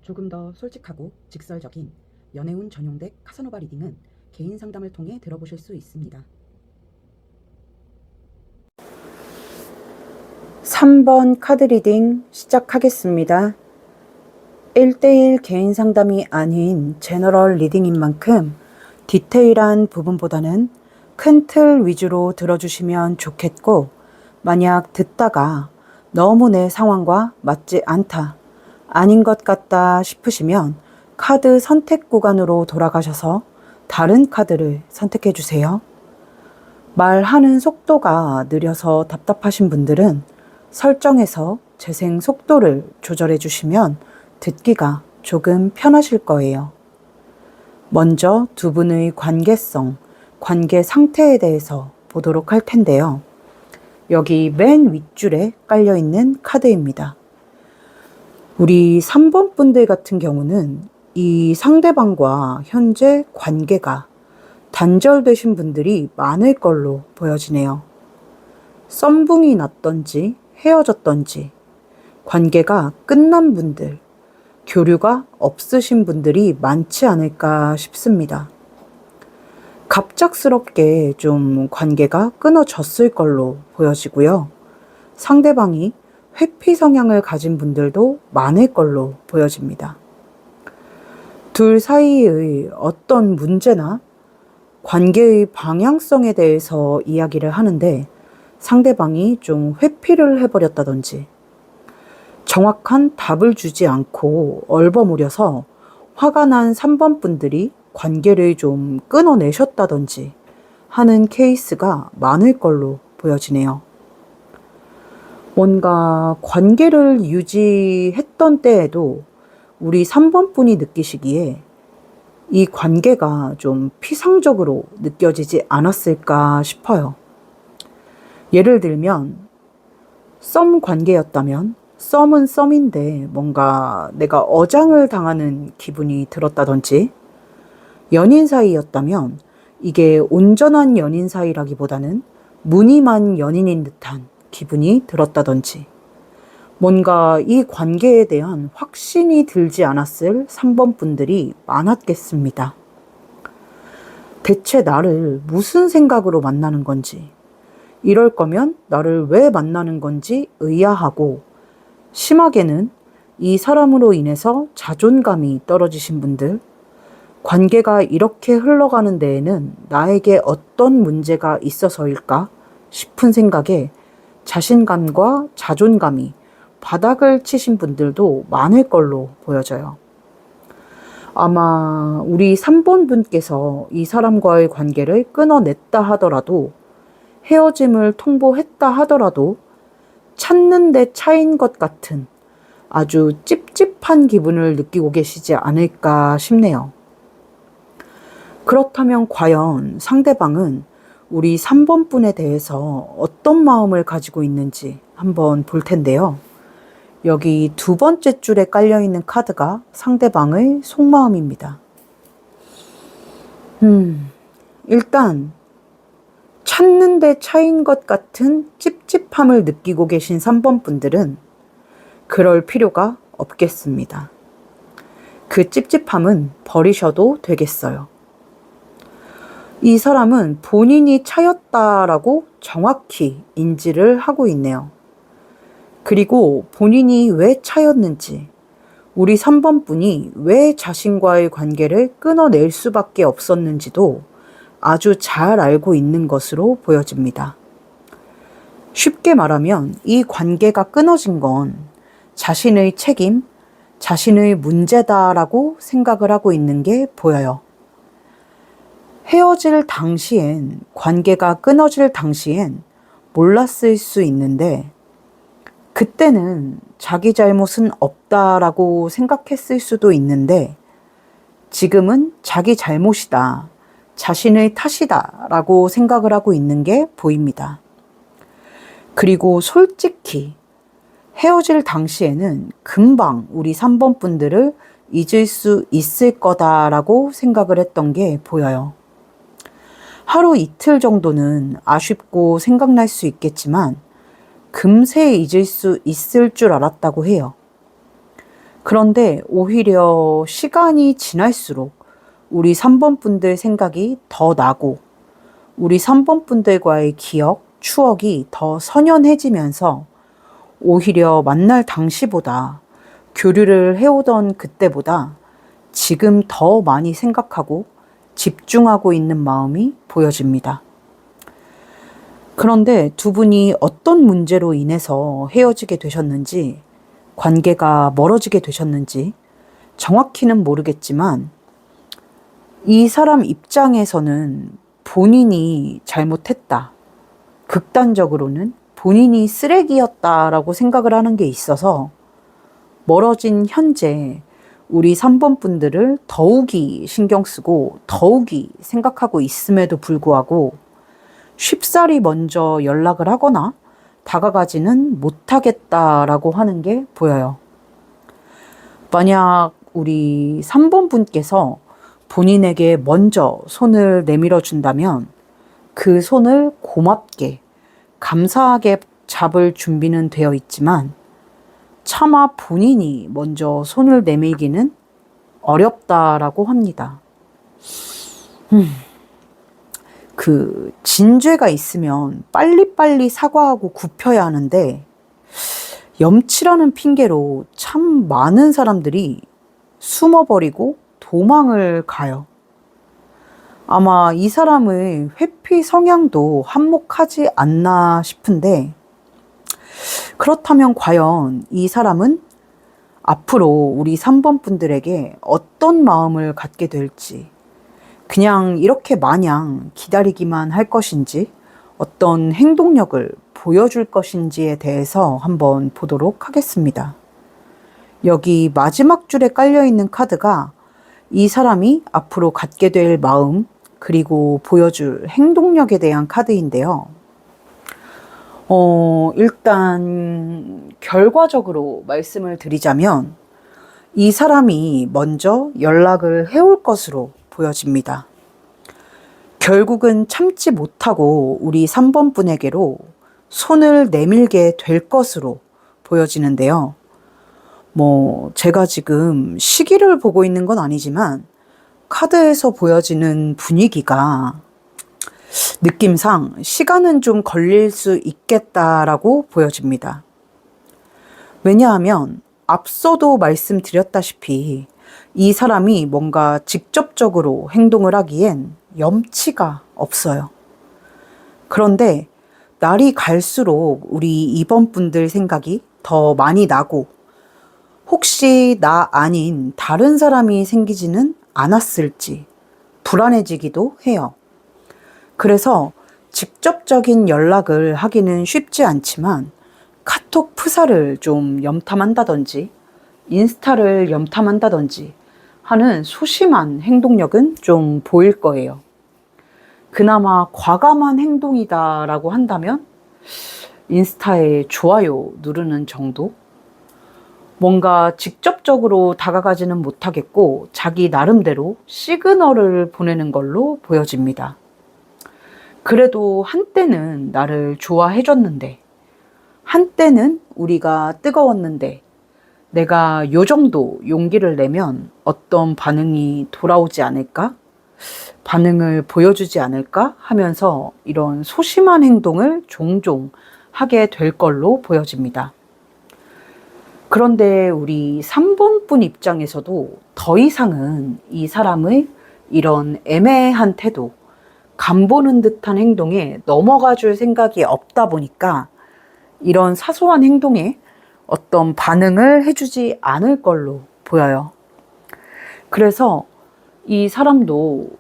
[SPEAKER 1] 조금 더 솔직하고 직설적인 연애운 전용 덱 카사노바 리딩은 개인 상담을 통해 들어보실 수 있습니다. 3번 카드 리딩 시작하겠습니다. 1대1 개인 상담이 아닌 제너럴 리딩인 만큼 디테일한 부분보다는 큰 틀 위주로 들어주시면 좋겠고, 만약 듣다가 너무 내 상황과 맞지 않다, 아닌 것 같다 싶으시면 카드 선택 구간으로 돌아가셔서 다른 카드를 선택해 주세요. 말하는 속도가 느려서 답답하신 분들은 설정에서 재생 속도를 조절해 주시면 듣기가 조금 편하실 거예요. 먼저 두 분의 관계성, 관계 상태에 대해서 보도록 할 텐데요. 여기 맨 윗줄에 깔려있는 카드입니다. 우리 3번 분들 같은 경우는 이 상대방과 현재 관계가 단절되신 분들이 많을 걸로 보여지네요. 썸붕이 났던지 헤어졌던지 관계가 끝난 분들, 교류가 없으신 분들이 많지 않을까 싶습니다. 갑작스럽게 좀 관계가 끊어졌을 걸로 보여지고요. 상대방이 회피 성향을 가진 분들도 많을 걸로 보여집니다. 둘 사이의 어떤 문제나 관계의 방향성에 대해서 이야기를 하는데 상대방이 좀 회피를 해버렸다든지 정확한 답을 주지 않고 얼버무려서 화가 난 3번 분들이 관계를 좀 끊어내셨다든지 하는 케이스가 많을 걸로 보여지네요. 뭔가 관계를 유지했던 때에도 우리 3번 분이 느끼시기에 이 관계가 좀 피상적으로 느껴지지 않았을까 싶어요. 예를 들면 썸 관계였다면 썸은 썸인데 뭔가 내가 어장을 당하는 기분이 들었다든지, 연인 사이였다면 이게 온전한 연인 사이라기보다는 무늬만 연인인 듯한 기분이 들었다든지, 뭔가 이 관계에 대한 확신이 들지 않았을 3번 분들이 많았겠습니다. 대체 나를 무슨 생각으로 만나는 건지, 이럴 거면 나를 왜 만나는 건지 의아하고, 심하게는 이 사람으로 인해서 자존감이 떨어지신 분들, 관계가 이렇게 흘러가는 데에는 나에게 어떤 문제가 있어서일까 싶은 생각에 자신감과 자존감이 바닥을 치신 분들도 많을 걸로 보여져요. 아마 우리 3번 분께서 이 사람과의 관계를 끊어냈다 하더라도, 헤어짐을 통보했다 하더라도 찾는 데 차인 것 같은 아주 찝찝한 기분을 느끼고 계시지 않을까 싶네요. 그렇다면 과연 상대방은 우리 3번 분에 대해서 어떤 마음을 가지고 있는지 한번 볼 텐데요. 여기 두 번째 줄에 깔려있는 카드가 상대방의 속마음입니다. 일단 찾는 데 차인 것 같은 찝찝함을 느끼고 계신 3번 분들은 그럴 필요가 없겠습니다. 그 찝찝함은 버리셔도 되겠어요. 이 사람은 본인이 차였다라고 정확히 인지를 하고 있네요. 그리고 본인이 왜 차였는지, 우리 3번 분이 왜 자신과의 관계를 끊어낼 수밖에 없었는지도 아주 잘 알고 있는 것으로 보여집니다. 쉽게 말하면 이 관계가 끊어진 건 자신의 책임, 자신의 문제다라고 생각을 하고 있는 게 보여요. 헤어질 당시엔, 관계가 끊어질 당시엔 몰랐을 수 있는데 그때는 자기 잘못은 없다라고 생각했을 수도 있는데 지금은 자기 잘못이다, 자신의 탓이다라고 생각을 하고 있는 게 보입니다. 그리고 솔직히 헤어질 당시에는 금방 우리 3번 분들을 잊을 수 있을 거다라고 생각을 했던 게 보여요. 하루 이틀 정도는 아쉽고 생각날 수 있겠지만 금세 잊을 수 있을 줄 알았다고 해요. 그런데 오히려 시간이 지날수록 우리 3번 분들 생각이 더 나고 우리 3번 분들과의 기억, 추억이 더 선연해지면서 오히려 만날 당시보다, 교류를 해오던 그때보다 지금 더 많이 생각하고 집중하고 있는 마음이 보여집니다. 그런데 두 분이 어떤 문제로 인해서 헤어지게 되셨는지, 관계가 멀어지게 되셨는지 정확히는 모르겠지만 이 사람 입장에서는 본인이 잘못했다, 극단적으로는 본인이 쓰레기였다라고 생각을 하는 게 있어서 멀어진 현재 우리 3번 분들을 더욱이 신경 쓰고 더욱이 생각하고 있음에도 불구하고 쉽사리 먼저 연락을 하거나 다가가지는 못하겠다라고 하는 게 보여요. 만약 우리 3번 분께서 본인에게 먼저 손을 내밀어 준다면 그 손을 고맙게, 감사하게 잡을 준비는 되어 있지만 차마 본인이 먼저 손을 내밀기는 어렵다라고 합니다. 그 진죄가 있으면 빨리빨리 사과하고 굽혀야 하는데 염치라는 핑계로 참 많은 사람들이 숨어버리고 도망을 가요. 아마 이 사람의 회피 성향도 한몫하지 않나 싶은데, 그렇다면 과연 이 사람은 앞으로 우리 3번 분들에게 어떤 마음을 갖게 될지, 그냥 이렇게 마냥 기다리기만 할 것인지, 어떤 행동력을 보여줄 것인지에 대해서 한번 보도록 하겠습니다. 여기 마지막 줄에 깔려있는 카드가 이 사람이 앞으로 갖게 될 마음, 그리고 보여줄 행동력에 대한 카드인데요. 일단 결과적으로 말씀을 드리자면 이 사람이 먼저 연락을 해올 것으로 보여집니다. 결국은 참지 못하고 우리 3번 분에게로 손을 내밀게 될 것으로 보여지는데요. 제가 지금 시기를 보고 있는 건 아니지만 카드에서 보여지는 분위기가 느낌상 시간은 좀 걸릴 수 있겠다라고 보여집니다. 왜냐하면 앞서도 말씀드렸다시피 이 사람이 뭔가 직접적으로 행동을 하기엔 염치가 없어요. 그런데 날이 갈수록 우리 이번 분들 생각이 더 많이 나고 혹시 나 아닌 다른 사람이 생기지는 않았을지 불안해지기도 해요. 그래서 직접적인 연락을 하기는 쉽지 않지만 카톡 프사를 좀 염탐한다든지 인스타를 염탐한다든지 하는 소심한 행동력은 좀 보일 거예요. 그나마 과감한 행동이다라고 한다면 인스타에 좋아요 누르는 정도? 뭔가 직접적으로 다가가지는 못하겠고 자기 나름대로 시그널을 보내는 걸로 보여집니다. 그래도 한때는 나를 좋아해줬는데, 한때는 우리가 뜨거웠는데 내가 요 정도 용기를 내면 어떤 반응이 돌아오지 않을까? 반응을 보여주지 않을까? 하면서 이런 소심한 행동을 종종 하게 될 걸로 보여집니다. 그런데 우리 3번분 입장에서도 더 이상은 이 사람의 이런 애매한 태도, 간보는 듯한 행동에 넘어가 줄 생각이 없다 보니까 이런 사소한 행동에 어떤 반응을 해주지 않을 걸로 보여요. 그래서 이 사람도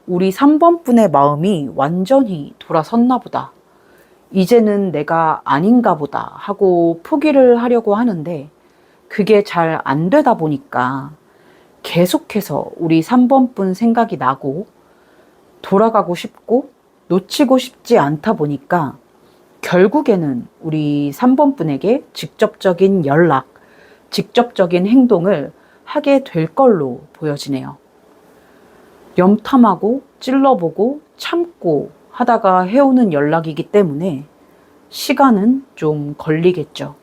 [SPEAKER 1] 우리 3번분의 마음이 완전히 돌아섰나 보다. 이제는 내가 아닌가 보다 하고 포기를 하려고 하는데 그게 잘 안 되다 보니까 계속해서 우리 3번분 생각이 나고 돌아가고 싶고 놓치고 싶지 않다 보니까 결국에는 우리 3번분에게 직접적인 연락, 직접적인 행동을 하게 될 걸로 보여지네요. 염탐하고 찔러보고 참고 하다가 해오는 연락이기 때문에 시간은 좀 걸리겠죠.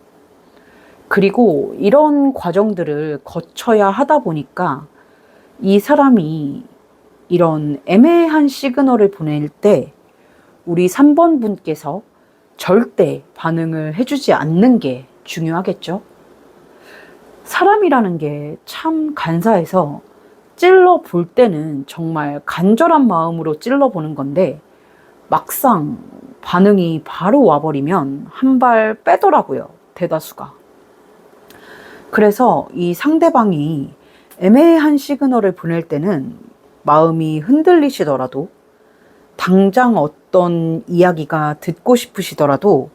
[SPEAKER 1] 그리고 이런 과정들을 거쳐야 하다 보니까 이 사람이 이런 애매한 시그널을 보낼 때 우리 3번 분께서 절대 반응을 해주지 않는 게 중요하겠죠. 사람이라는 게 참 간사해서 찔러 볼 때는 정말 간절한 마음으로 찔러 보는 건데 막상 반응이 바로 와버리면 한 발 빼더라고요, 대다수가. 그래서 이 상대방이 애매한 시그널을 보낼 때는 마음이 흔들리시더라도 당장 어떤 이야기가 듣고 싶으시더라도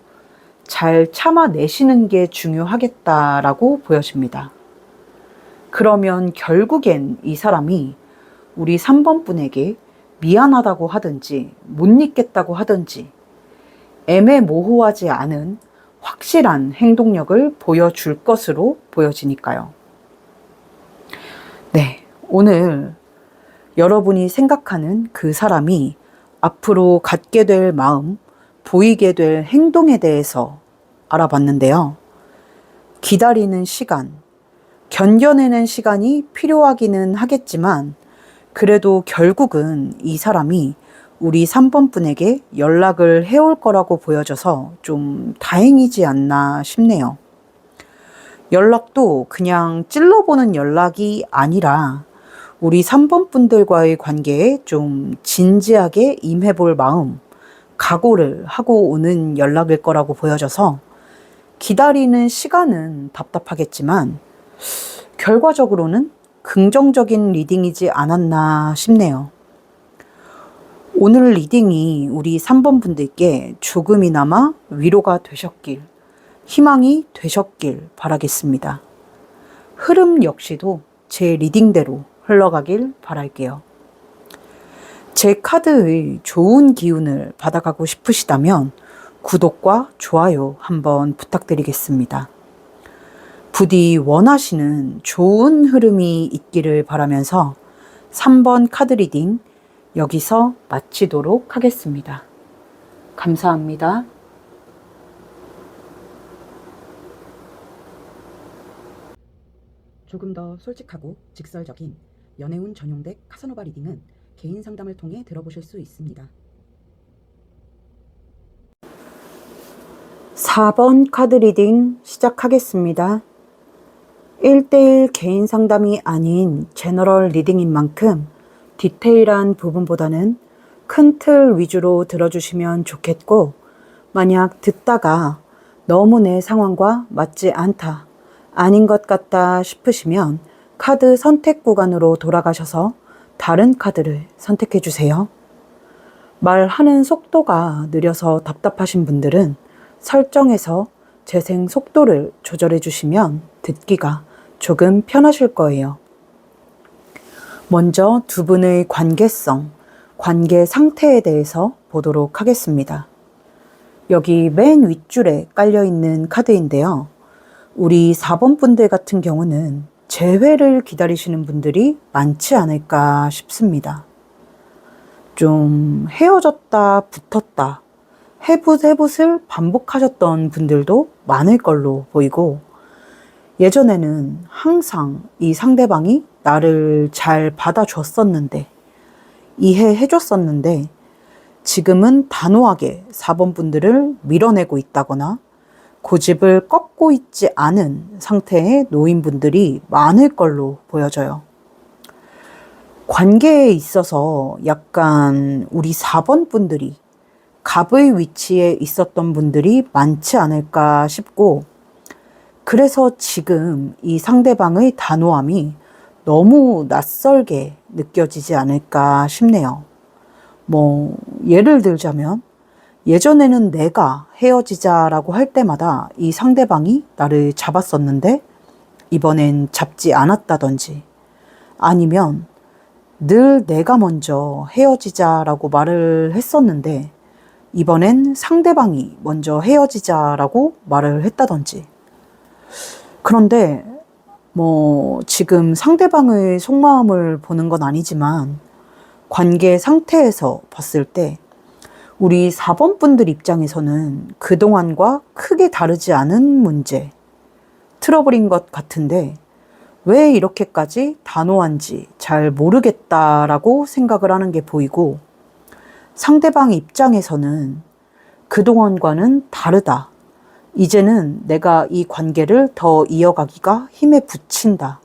[SPEAKER 1] 잘 참아내시는 게 중요하겠다라고 보여집니다. 그러면 결국엔 이 사람이 우리 3번분에게 미안하다고 하든지 못 잊겠다고 하든지 애매모호하지 않은 확실한 행동력을 보여줄 것으로 보여지니까요. 네, 오늘 여러분이 생각하는 그 사람이 앞으로 갖게 될 마음, 보이게 될 행동에 대해서 알아봤는데요. 기다리는 시간, 견뎌내는 시간이 필요하기는 하겠지만 그래도 결국은 이 사람이 우리 3번분에게 연락을 해올 거라고 보여져서 좀 다행이지 않나 싶네요. 연락도 그냥 찔러보는 연락이 아니라 우리 3번분들과의 관계에 좀 진지하게 임해볼 마음, 각오를 하고 오는 연락일 거라고 보여져서 기다리는 시간은 답답하겠지만 결과적으로는 긍정적인 리딩이지 않았나 싶네요. 오늘 리딩이 우리 3번분들께 조금이나마 위로가 되셨길, 희망이 되셨길 바라겠습니다. 흐름 역시도 제 리딩대로 흘러가길 바랄게요. 제 카드의 좋은 기운을 받아가고 싶으시다면 구독과 좋아요 한번 부탁드리겠습니다. 부디 원하시는 좋은 흐름이 있기를 바라면서 3번 카드 리딩 여기서 마치도록 하겠습니다. 감사합니다. 조금 더 솔직하고 직설적인 연애운 전용덱 카사노바 리딩은 개인 상담을 통해 들어보실 수 있습니다. 4번 카드 리딩 시작하겠습니다. 1대1 개인 상담이 아닌 제너럴 리딩인 만큼 디테일한 부분보다는 큰 틀 위주로 들어주시면 좋겠고, 만약 듣다가 너무 내 상황과 맞지 않다, 아닌 것 같다 싶으시면 카드 선택 구간으로 돌아가셔서 다른 카드를 선택해 주세요. 말하는 속도가 느려서 답답하신 분들은 설정에서 재생 속도를 조절해 주시면 듣기가 조금 편하실 거예요. 먼저 두 분의 관계성, 관계 상태에 대해서 보도록 하겠습니다. 여기 맨 윗줄에 깔려있는 카드인데요. 우리 4번 분들 같은 경우는 재회를 기다리시는 분들이 많지 않을까 싶습니다. 좀 헤어졌다 붙었다 해붓해붓을 반복하셨던 분들도 많을 걸로 보이고, 예전에는 항상 이 상대방이 나를 잘 받아줬었는데, 이해해줬었는데, 지금은 단호하게 4번 분들을 밀어내고 있다거나 고집을 꺾고 있지 않은 상태의 노인분들이 많을 걸로 보여져요. 관계에 있어서 약간 우리 4번 분들이 갑의 위치에 있었던 분들이 많지 않을까 싶고, 그래서 지금 이 상대방의 단호함이 너무 낯설게 느껴지지 않을까 싶네요. 예를 들자면, 예전에는 내가 헤어지자라고 할 때마다 이 상대방이 나를 잡았었는데 이번엔 잡지 않았다든지, 아니면 늘 내가 먼저 헤어지자라고 말을 했었는데 이번엔 상대방이 먼저 헤어지자라고 말을 했다든지. 그런데 지금 상대방의 속마음을 보는 건 아니지만 관계 상태에서 봤을 때 우리 4번 분들 입장에서는 그동안과 크게 다르지 않은 문제, 트러블인 것 같은데 왜 이렇게까지 단호한지 잘 모르겠다라고 생각을 하는 게 보이고, 상대방 입장에서는 그동안과는 다르다. 이제는 내가 이 관계를 더 이어가기가 힘에 부친다.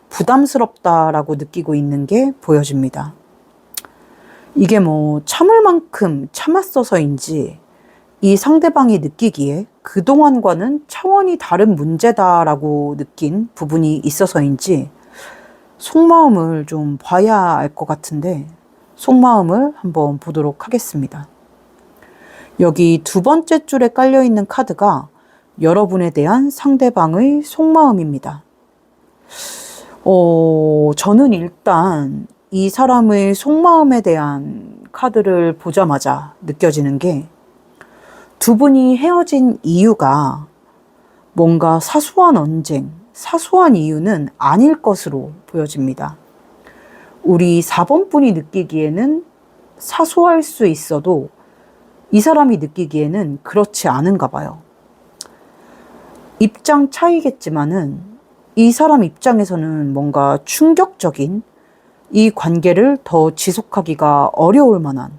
[SPEAKER 1] 부담스럽다라고 느끼고 있는 게 보여집니다. 이게 참을 만큼 참았어서인지 이 상대방이 느끼기에 그동안과는 차원이 다른 문제다라고 느낀 부분이 있어서인지 속마음을 좀 봐야 알 것 같은데, 속마음을 한번 보도록 하겠습니다. 여기 두 번째 줄에 깔려있는 카드가 여러분에 대한 상대방의 속마음입니다. 저는 일단 이 사람의 속마음에 대한 카드를 보자마자 느껴지는 게, 두 분이 헤어진 이유가 뭔가 사소한 언쟁, 사소한 이유는 아닐 것으로 보여집니다. 우리 4번 분이 느끼기에는 사소할 수 있어도 이 사람이 느끼기에는 그렇지 않은가 봐요. 입장 차이겠지만은 이 사람 입장에서는 뭔가 충격적인, 이 관계를 더 지속하기가 어려울 만한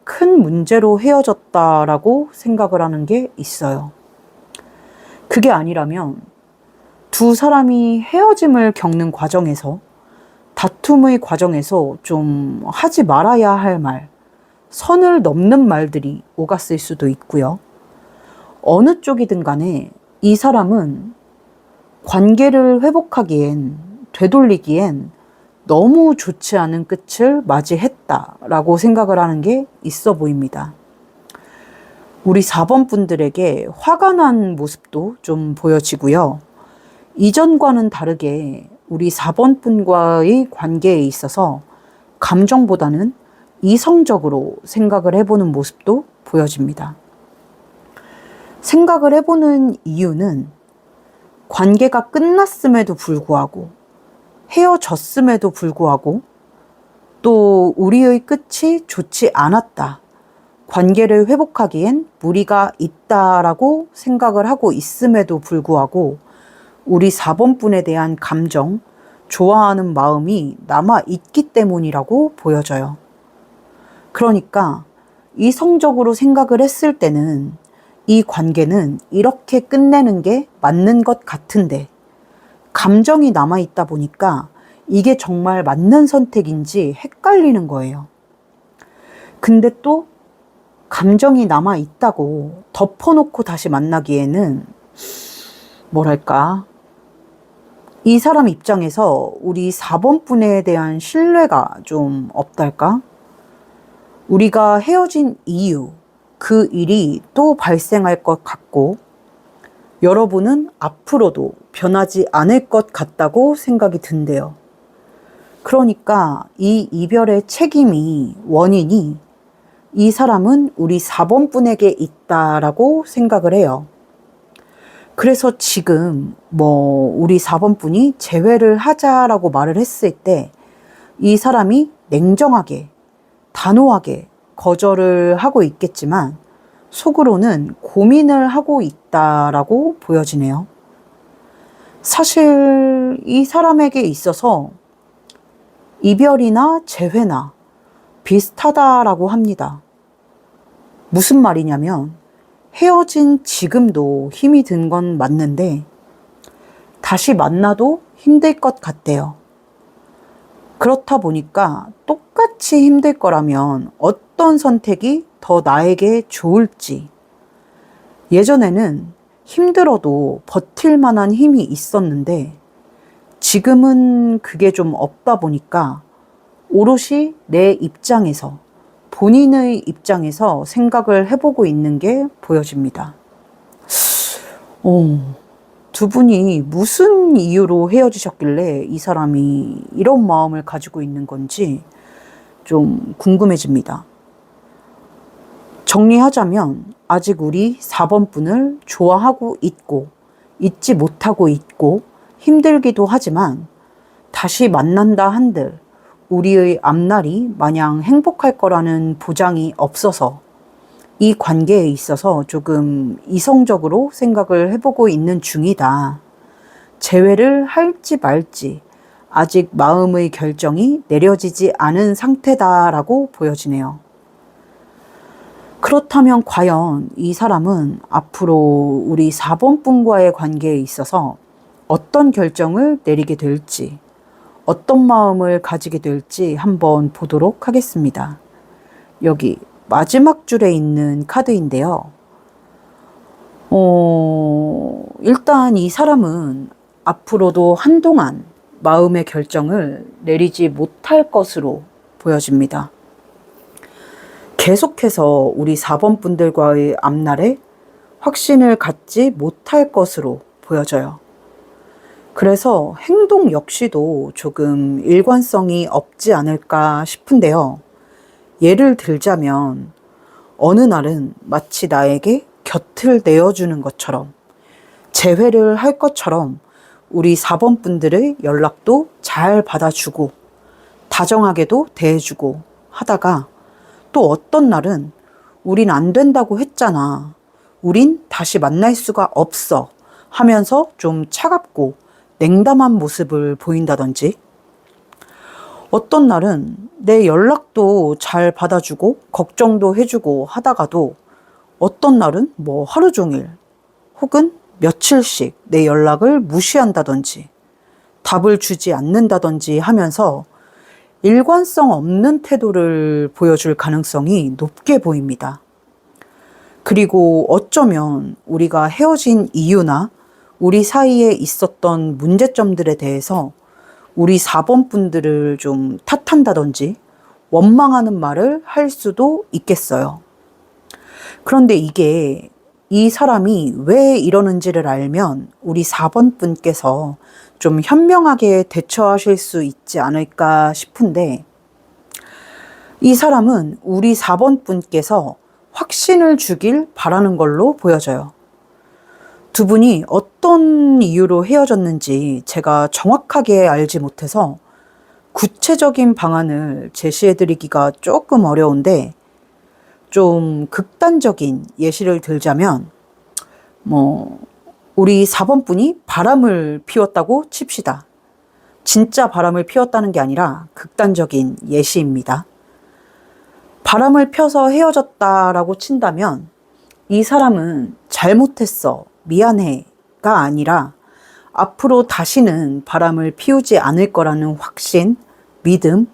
[SPEAKER 1] 큰 문제로 헤어졌다라고 생각을 하는 게 있어요. 그게 아니라면 두 사람이 헤어짐을 겪는 과정에서, 다툼의 과정에서 좀 하지 말아야 할 말, 선을 넘는 말들이 오갔을 수도 있고요. 어느 쪽이든 간에 이 사람은 관계를 회복하기엔, 되돌리기엔 너무 좋지 않은 끝을 맞이했다라고 생각을 하는 게 있어 보입니다. 우리 4번 분들에게 화가 난 모습도 좀 보여지고요. 이전과는 다르게 우리 4번 분과의 관계에 있어서 감정보다는 이성적으로 생각을 해보는 모습도 보여집니다. 생각을 해보는 이유는 관계가 끝났음에도 불구하고, 헤어졌음에도 불구하고, 또 우리의 끝이 좋지 않았다, 관계를 회복하기엔 무리가 있다라고 생각을 하고 있음에도 불구하고 우리 4번 분에 대한 감정, 좋아하는 마음이 남아있기 때문이라고 보여져요. 그러니까 이성적으로 생각을 했을 때는 이 관계는 이렇게 끝내는 게 맞는 것 같은데, 감정이 남아있다 보니까 이게 정말 맞는 선택인지 헷갈리는 거예요. 근데 또 감정이 남아있다고 덮어놓고 다시 만나기에는 이 사람 입장에서 우리 4번 분에 대한 신뢰가 좀 없달까? 우리가 헤어진 이유, 그 일이 또 발생할 것 같고,
[SPEAKER 2] 여러분은 앞으로도 변하지 않을 것 같다고 생각이 든대요. 그러니까 이 이별의 책임이, 원인이 이 사람은 우리 4번 분에게 있다라고 생각을 해요. 그래서 지금 우리 4번 분이 재회를 하자라고 말을 했을 때 이 사람이 냉정하게, 단호하게 거절을 하고 있겠지만 속으로는 고민을 하고 있다라고 보여지네요. 사실 이 사람에게 있어서 이별이나 재회나 비슷하다라고 합니다. 무슨 말이냐면 헤어진 지금도 힘이 든 건 맞는데 다시 만나도 힘들 것 같대요. 그렇다 보니까 똑같이 힘들 거라면 어떤 선택이 더 나에게 좋을지, 예전에는 힘들어도 버틸 만한 힘이 있었는데 지금은 그게 좀 없다 보니까 오롯이 내 입장에서, 본인의 입장에서 생각을 해보고 있는 게 보여집니다. 두 분이 무슨 이유로 헤어지셨길래 이 사람이 이런 마음을 가지고 있는 건지 좀 궁금해집니다. 정리하자면 아직 우리 4번 분을 좋아하고 있고, 잊지 못하고 있고, 힘들기도 하지만 다시 만난다 한들 우리의 앞날이 마냥 행복할 거라는 보장이 없어서 이 관계에 있어서 조금 이성적으로 생각을 해보고 있는 중이다. 재회를 할지 말지 아직 마음의 결정이 내려지지 않은 상태다라고 보여지네요. 그렇다면 과연 이 사람은 앞으로 우리 4번 분과의 관계에 있어서 어떤 결정을 내리게 될지, 어떤 마음을 가지게 될지 한번 보도록 하겠습니다. 여기 마지막 줄에 있는 카드인데요. 일단 이 사람은 앞으로도 한동안 마음의 결정을 내리지 못할 것으로 보여집니다. 계속해서 우리 4번 분들과의 앞날에 확신을 갖지 못할 것으로 보여져요. 그래서 행동 역시도 조금 일관성이 없지 않을까 싶은데요. 예를 들자면 어느 날은 마치 나에게 곁을 내어주는 것처럼, 재회를 할 것처럼 우리 4번 분들의 연락도 잘 받아주고 다정하게도 대해주고 하다가 또 어떤 날은 우린 안 된다고 했잖아, 우린 다시 만날 수가 없어 하면서 좀 차갑고 냉담한 모습을 보인다든지, 어떤 날은 내 연락도 잘 받아주고 걱정도 해주고 하다가도 어떤 날은 하루 종일 혹은 며칠씩 내 연락을 무시한다든지 답을 주지 않는다든지 하면서 일관성 없는 태도를 보여줄 가능성이 높게 보입니다. 그리고 어쩌면 우리가 헤어진 이유나 우리 사이에 있었던 문제점들에 대해서 우리 4번 분들을 좀 탓한다든지 원망하는 말을 할 수도 있겠어요. 그런데 이게 이 사람이 왜 이러는지를 알면 우리 4번 분께서 좀 현명하게 대처하실 수 있지 않을까 싶은데, 이 사람은 우리 4번 분께서 확신을 주길 바라는 걸로 보여져요. 두 분이 어떤 이유로 헤어졌는지 제가 정확하게 알지 못해서 구체적인 방안을 제시해드리기가 조금 어려운데, 좀 극단적인 예시를 들자면 우리 4번 분이 바람을 피웠다고 칩시다. 진짜 바람을 피웠다는 게 아니라 극단적인 예시입니다. 바람을 펴서 헤어졌다라고 친다면 이 사람은 잘못했어, 미안해가 아니라 앞으로 다시는 바람을 피우지 않을 거라는 확신, 믿음,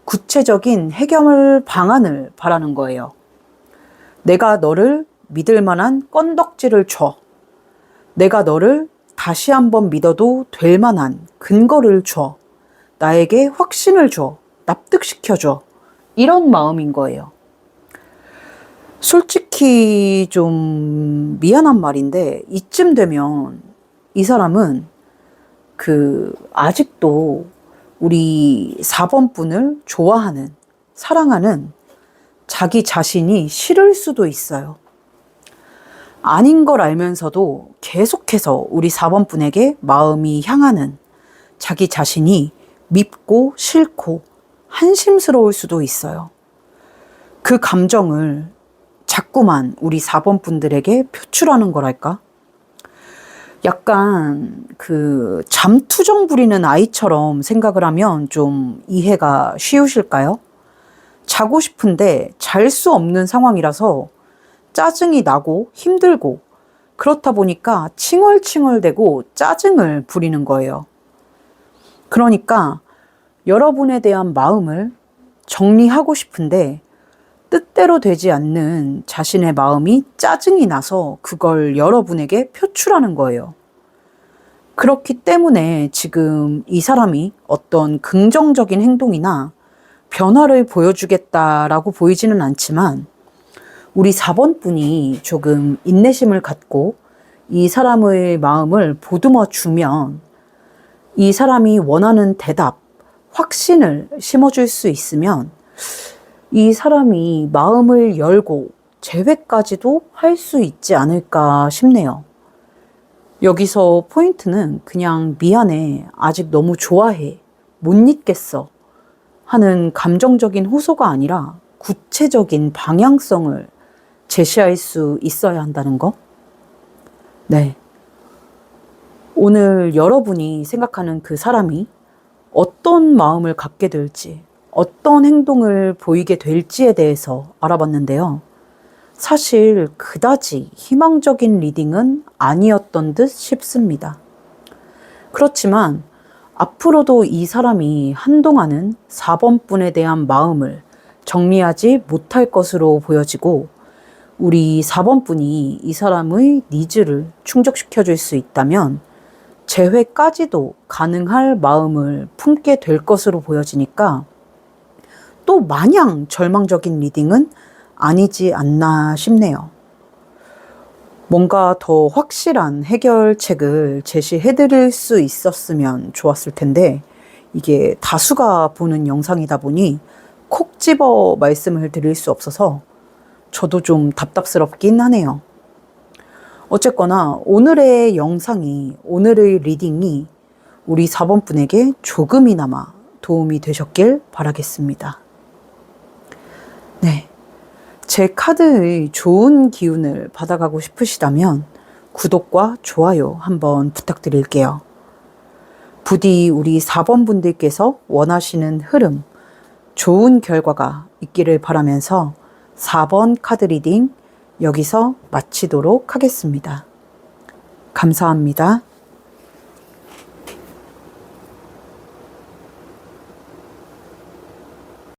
[SPEAKER 2] 구체적인 해결 방안을 바라는 거예요. 내가 너를 믿을 만한 건덕지를 줘. 내가 너를 다시 한번 믿어도 될 만한 근거를 줘. 나에게 확신을 줘. 납득시켜줘. 이런 마음인 거예요. 솔직히 좀 미안한 말인데 이쯤 되면 이 사람은 아직도 우리 4번 분을 좋아하는, 사랑하는 자기 자신이 싫을 수도 있어요. 아닌 걸 알면서도 계속해서 우리 4번 분에게 마음이 향하는 자기 자신이 밉고 싫고 한심스러울 수도 있어요. 그 감정을 자꾸만 우리 4번 분들에게 표출하는 거랄까? 약간 잠투정 부리는 아이처럼 생각을 하면 좀 이해가 쉬우실까요? 자고 싶은데 잘 수 없는 상황이라서 짜증이 나고 힘들고 그렇다 보니까 칭얼칭얼대고 짜증을 부리는 거예요. 그러니까 여러분에 대한 마음을 정리하고 싶은데 뜻대로 되지 않는 자신의 마음이 짜증이 나서 그걸 여러분에게 표출하는 거예요. 그렇기 때문에 지금 이 사람이 어떤 긍정적인 행동이나 변화를 보여주겠다라고 보이지는 않지만 우리 4번 분이 조금 인내심을 갖고 이 사람의 마음을 보듬어 주면 이 사람이 원하는 대답, 확신을 심어줄 수 있으면 이 사람이 마음을 열고 재회까지도 할 수 있지 않을까 싶네요. 여기서 포인트는 그냥 미안해, 아직 너무 좋아해, 못 잊겠어 하는 감정적인 호소가 아니라 구체적인 방향성을 제시할 수 있어야 한다는 거. 네. 오늘 여러분이 생각하는 그 사람이 어떤 마음을 갖게 될지, 어떤 행동을 보이게 될지에 대해서 알아봤는데요. 사실 그다지 희망적인 리딩은 아니었던 듯 싶습니다. 그렇지만 앞으로도 이 사람이 한동안은 4번 분에 대한 마음을 정리하지 못할 것으로 보여지고 우리 4번 분이 이 사람의 니즈를 충족시켜 줄 수 있다면 재회까지도 가능할 마음을 품게 될 것으로 보여지니까 또 마냥 절망적인 리딩은 아니지 않나 싶네요. 뭔가 더 확실한 해결책을 제시해 드릴 수 있었으면 좋았을 텐데 이게 다수가 보는 영상이다 보니 콕 집어 말씀을 드릴 수 없어서 저도 좀 답답스럽긴 하네요. 어쨌거나 오늘의 영상이, 오늘의 리딩이 우리 4번 분에게 조금이나마 도움이 되셨길 바라겠습니다. 네. 제 카드의 좋은 기운을 받아가고 싶으시다면 구독과 좋아요 한번 부탁드릴게요. 부디 우리 4번 분들께서 원하시는 흐름, 좋은 결과가 있기를 바라면서 4번 카드 리딩 여기서 마치도록 하겠습니다. 감사합니다.